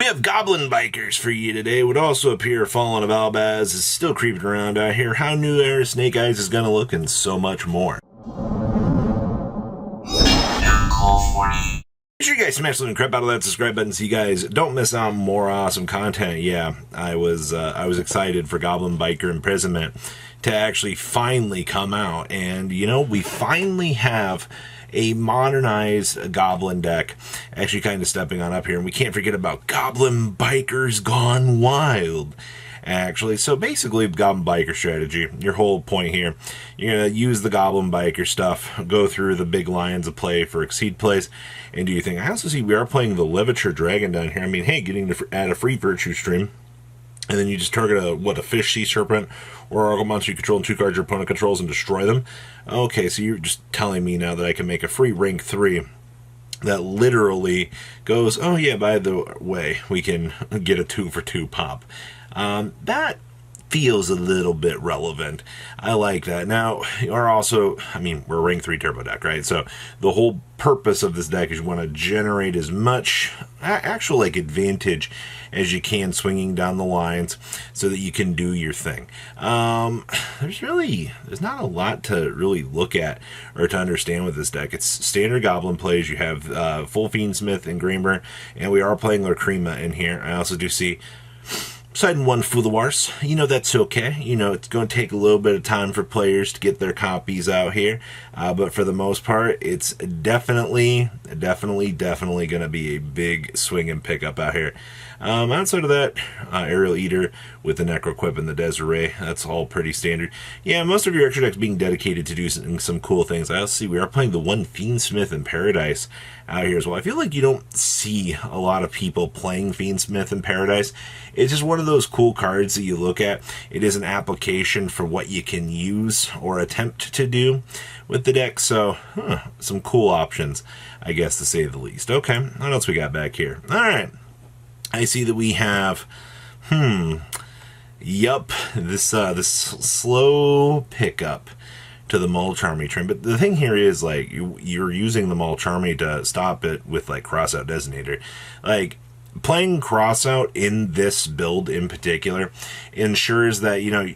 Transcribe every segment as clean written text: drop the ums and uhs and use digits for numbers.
We have Goblin Bikers for you today. Would also appear Fallen of Albaz is still creeping around out here. How new Air Snake Eyes is going to look, and so much more. Make sure you guys smash the crap out of that subscribe button so you guys don't miss out on more awesome content. Yeah, I was excited for Goblin Biker Imprisonment to actually finally come out, and you know, we finally have a modernized Goblin deck actually kind of stepping on up here, and we can't forget about Goblin Bikers Gone Wild. Actually, so basically, Goblin Biker strategy, your whole point here, you're going to use the Goblin Biker stuff, go through the big lines of play for Exceed plays, and do your thing. I also see we are playing the Levature Dragon down here. I mean, hey, getting to add a free Virtue Stream, and then you just target a Fish, Sea Serpent, or Oracle monster you control, and 2 cards your opponent controls, and destroy them. Okay, so you're just telling me now that I can make a free rank 3 that literally goes, oh yeah, by the way, we can get a 2-for-2 pop. That feels a little bit relevant. I like that. Now, you're also, I mean, we're a rank 3 turbo deck, right? So the whole purpose of this deck is you want to generate as much actual like advantage as you can swinging down the lines so that you can do your thing. There's not a lot to really look at or to understand with this deck. It's standard Goblin plays. You have full Fiendsmith and Greenburn, and we are playing Lacrima in here. I also do see Siding 1 Fulawars. You know, that's okay. You know, it's going to take a little bit of time for players to get their copies out here. But for the most part, it's definitely going to be a big swing and pickup out here. Outside of that, Aerial Eater with the Necroquip and the Desiree, that's all pretty standard. Yeah, most of your extra decks being dedicated to do some cool things. I also see we are playing the one Fiendsmith in Paradise out here as well. I feel like you don't see a lot of people playing Fiendsmith in Paradise. It's just one of those cool cards that you look at. It is an application for what you can use or attempt to do with the deck. So, some cool options, I guess, to say the least. Okay, what else we got back here? All right. I see that we have, yup, this slow pickup to the Mulch Army train. But the thing here is, like, you're using the Mulch Army to stop it with, like, Crossout Designator. Like, playing Crossout in this build in particular ensures that, you know,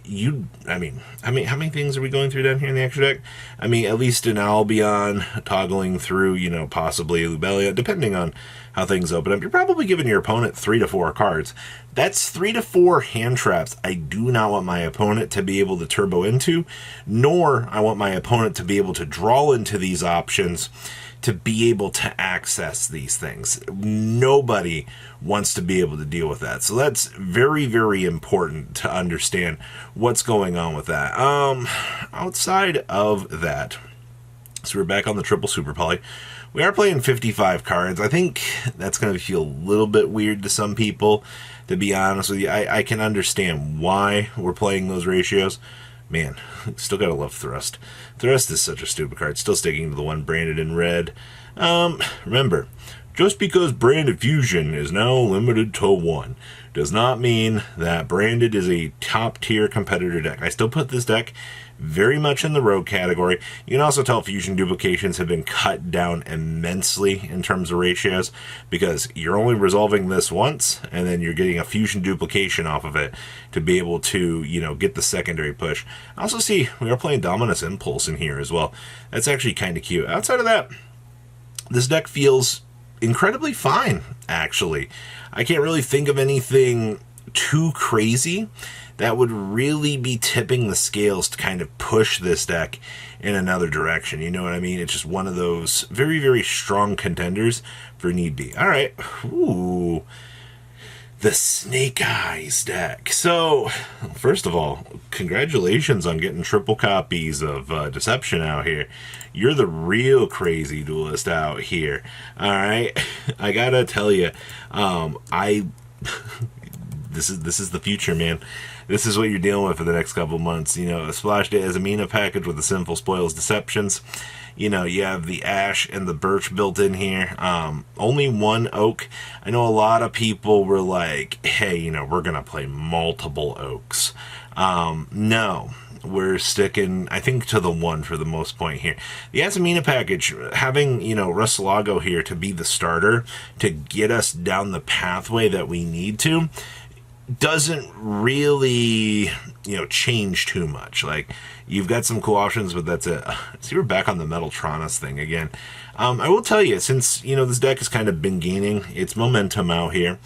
I mean, how many things are we going through down here in the extra deck? I mean, at least an Albion, toggling through, you know, possibly a Lubelia, depending on how things open up. You're probably giving your opponent 3 to 4 cards. That's 3 to 4 hand traps I do not want my opponent to be able to turbo into, nor I want my opponent to be able to draw into these options to be able to access these things. Nobody wants to be able to deal with that. So that's very, very important to understand what's going on with that. Outside of that, so we're back on the triple super poly. We are playing 55 cards. I think that's going to feel a little bit weird to some people, to be honest with you. I can understand why we're playing those ratios. Man, still gotta love Thrust. Thrust is such a stupid card. Still sticking to the one branded in red. Remember, just because Branded Fusion is now limited to 1 does not mean that Branded is a top-tier competitor deck. I still put this deck very much in the rogue category. You can also tell fusion duplications have been cut down immensely in terms of ratios, because you're only resolving this once, and then you're getting a fusion duplication off of it to be able to, you know, get the secondary push. I also see we are playing Dominus Impulse in here as well. That's actually kind of cute. Outside of that, this deck feels incredibly fine, actually. I can't really think of anything too crazy that would really be tipping the scales to kind of push this deck in another direction. You know what I mean? It's just one of those very, very strong contenders for need be. All right. Ooh. The Snake Eyes deck. So, first of all, congratulations on getting triple copies of Deception out here. You're the real crazy duelist out here. All right. I gotta tell you, I this is the future, man. This is what you're dealing with for the next couple months. You know, a Splash Day as a Mina package with the Sinful Spoils Deceptions. You know, you have the ash and the birch built in here. Only one oak. I know a lot of people were like, hey, you know, we're going to play multiple oaks. No, we're sticking, I think, to the one for the most point here. The Azamina package, having, you know, Russelago here to be the starter, to get us down the pathway that we need to, doesn't really, you know, change too much. Like, you've got some cool options, but that's it. See, we're back on the Metaltronus thing again. I will tell you, since, you know, this deck has kind of been gaining its momentum out here,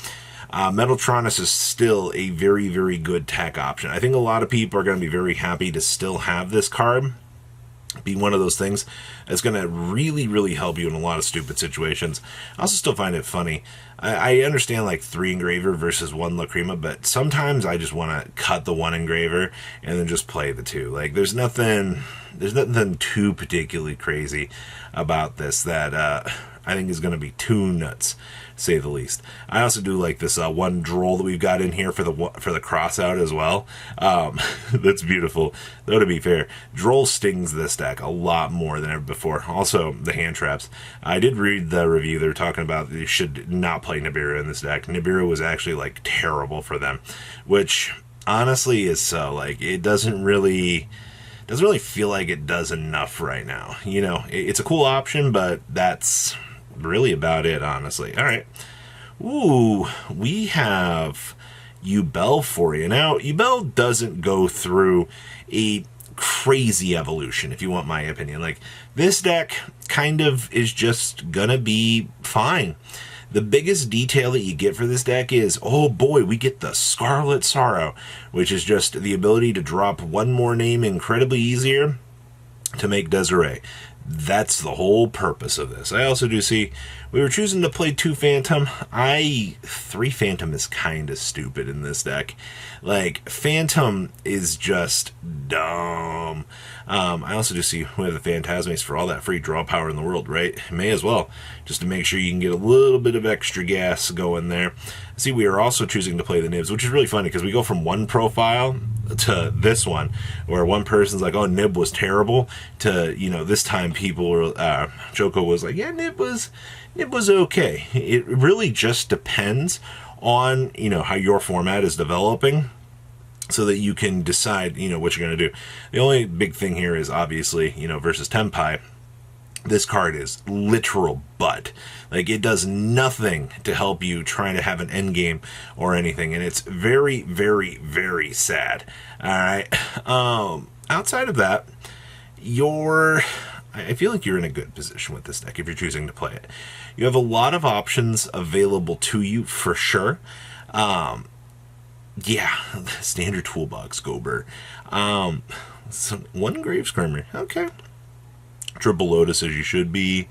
Metaltronus is still a very, very good tech option. I think a lot of people are going to be very happy to still have this card. Be one of those things that's going to really, really help you in a lot of stupid situations. I also still find it funny. I understand like 3 engraver versus 1 Lacrima, but sometimes I just want to cut the 1 engraver and then just play the 2. Like, there's nothing too particularly crazy about this that I think is going to be too nuts, say the least. I also do like this one droll that we've got in here for the cross out as well. That's beautiful. Though, to be fair, droll stings this deck a lot more than ever before. Also, the hand traps. I did read the review. They were talking about you should not play Nibiru in this deck. Nibiru was actually like terrible for them, which honestly is so. Like, it doesn't really feel like it does enough right now. You know, it's a cool option, but that's really about it, honestly. All right. Ooh, we have Yubel for you. Now, Yubel doesn't go through a crazy evolution, if you want my opinion. Like, this deck kind of is just gonna be fine. The biggest detail that you get for this deck is, oh boy, we get the Scarlet Sorrow, which is just the ability to drop one more name incredibly easier to make Desiree. That's the whole purpose of this. I also do see we were choosing to play 2 Phantom. 3 Phantom is kind of stupid in this deck. Like, Phantom is just dumb. I also do see we have the Phantasmates for all that free draw power in the world, right? May as well, just to make sure you can get a little bit of extra gas going there. See, we are also choosing to play the Nibs, which is really funny because we go from one profile to this one, where one person's like, oh, Nib was terrible, to, you know, this time people were, Joko was like, yeah, Nib was okay. It really just depends on, you know, how your format is developing, so that you can decide, you know, what you're going to do. The only big thing here is obviously, you know, versus Tenpai, this card is literal butt. Like, it does nothing to help you trying to have an end game or anything, and it's very, very, very sad. All right. Outside of that, I feel like you're in a good position with this deck if you're choosing to play it. You have a lot of options available to you for sure. Yeah, standard toolbox, Gober. So 1 Grave Screamer, okay. Triple Lotus as you should be.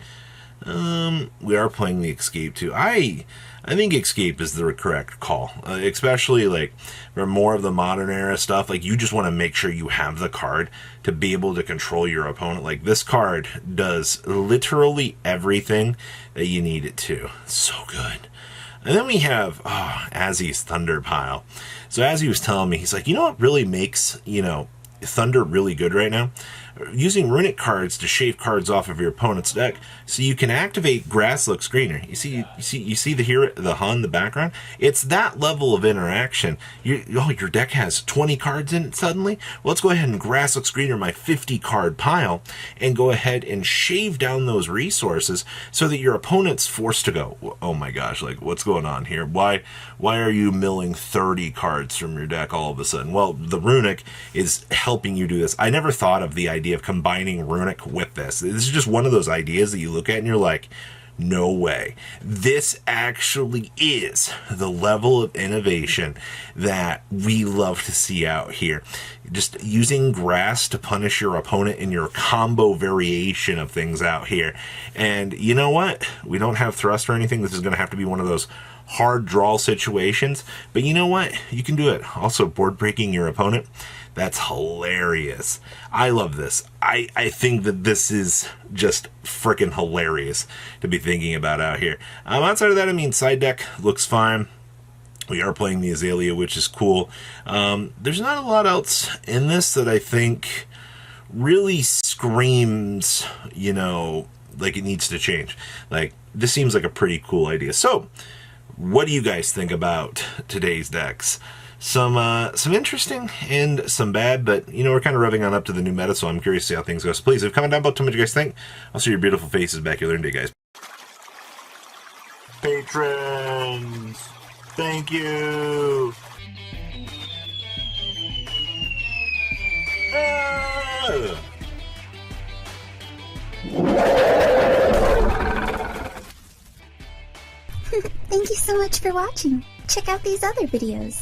We are playing the Escape too. I think Escape is the correct call, especially like for more of the modern era stuff. Like, you just want to make sure you have the card to be able to control your opponent. Like, this card does literally everything that you need it to. So good. And then we have Azzy's Thunder Pile. So Azzy was telling me, he's like, you know what really makes, you know, Thunder really good right now? Using runic cards to shave cards off of your opponent's deck, so you can activate Grass Looks Greener. You see the Hun in the background. It's that level of interaction. Your deck has 20 cards in it suddenly. Well, let's go ahead and Grass Looks Greener my 50 card pile and go ahead and shave down those resources so that your opponent's forced to go, oh my gosh, like, what's going on here? Why are you milling 30 cards from your deck all of a sudden? Well, the runic is helping you do this. I never thought of the idea of combining runic with this. This is just one of those ideas that you look at and you're like, no way. This actually is the level of innovation that we love to see out here. Just using grass to punish your opponent in your combo variation of things out here. And you know what? We don't have thrust or anything. This is going to have to be one of those hard draw situations. But you know what? You can do it. Also, board breaking your opponent. That's hilarious. I love this. I think that this is just freaking hilarious to be thinking about out here. Outside of that, I mean, side deck looks fine. We are playing the Azalea, which is cool. There's not a lot else in this that I think really screams, like it needs to change. Like, this seems like a pretty cool idea. So, what do you guys think about today's decks? Some interesting and some bad, but we're kind of revving on up to the new meta, so I'm curious to see how things go. So please, leave a comment down below. Tell me what you guys think. I'll see your beautiful faces back here later today, guys. Patrons, thank you. Thank you so much for watching. Check out these other videos.